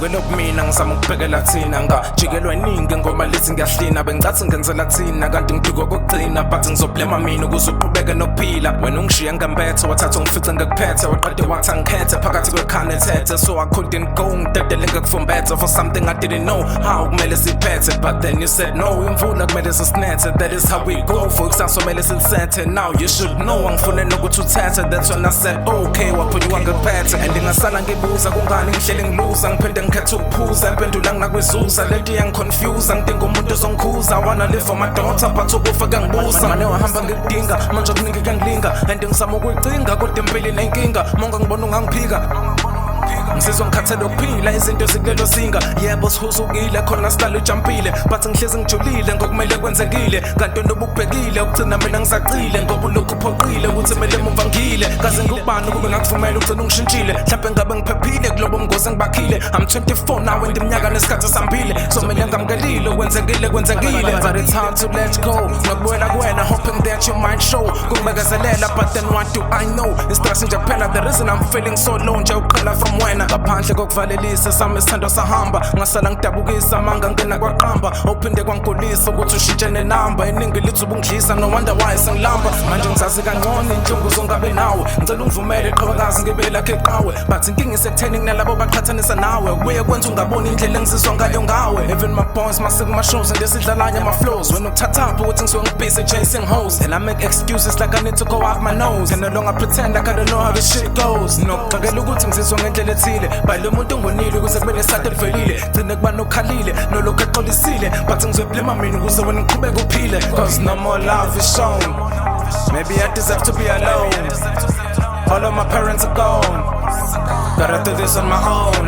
Ngibukela kumina ngizama ukubhekela thina ngajikelwa iningi ngoba lithi ngiyahlina bengicathi ngenzela thina kanti ngidukwa kokugcina but ngizoblema mina ukuze uqhubeke nokuphila wena ungishiya ngempethe wathatha ungifice ngekuphethe waqede wathi angikhethe phakathi kwekhane ethethe so I couldn't go ngidedele ngekufumbethe for something I didn't know how kumele siphethe but then you said no imvula kumele sisinethe that is how we go for ikusasa kumele silisethe now you should know angifune nokuthi uthethe that's when I said okay waphunywa ngekuphethe and ngasala ngibuza kungani ngihlele ngiluza ngiphinde ngikhethe ukuphuza impendula ngakwezuza lento yangiconfuse ngidinga umuntu ozongikhuza I wanna live for my daughter but ukufa kangibuza manje wahamba ngikudinga manje kuningi kangilinga and ngizama ukuyicinga kodwa impilo inenkinga monga ngibona ungangiphika Ngizizwa ngikhathele ukuphila izinto zikulelo singa yebo sihuzukile khona sihlala ujampile but ngihlezi ngijulile ngokumele kwenzekile kanti nobukubhekile ukugcina mina ngisacile ngoba ulokhu uphoqile ukuthi kumele muva ngile kaze ngikubani kube ngakuvumela ugcina ungishintshile mhlawumbe ngabe ngiphephile kulobo mngozi engibakhile I'm 24 now ndiminyaka nesikhathi sambile so mina ngamkelile kwenzekile but it's hard to let go ngakubona kuwena hoping that you might show kungibekezelela but then what do I know it's stressing nje kuphela the reason I'm feeling so low nje uqhela from wena ngaphandle kokuvalelisa sami isithando sahamba ngasala ngidabukisa manga ngena kwaqamba uphinde kwangigulisa ukuthi ushintshe nenamba iningi lithi ubungidlisa no wonder why sengilamba manje ngizazi kangcono inhlungu zongabe nawe ngicela ungivumele iqhawekazi ngibe lakhe eqhawe but inkingi isekutheni kunalabo baqhathanisa nawe kuye kwenza ungaboni indlela engizizwa ngayo ngawe even my boys masik my shows and desidlalanya my flows when ukuthathapha ukuthi ngisuke ngibusy chasing hoes and I make excuses like I need to go out my nose and no longer pretend like I don't know how this shit goes nokuqakela ukuthi ngizizwa ngendlela ethile balo muntu ngonile ukuze kube nesathe livelile gcine kuba nokhalile nolokhu exolisile but ngizoblema mina ukuze wena ngiqhubeke uphile cause no more love is shown maybe I deserve to be alone all of my parents are gone gotta do this on my own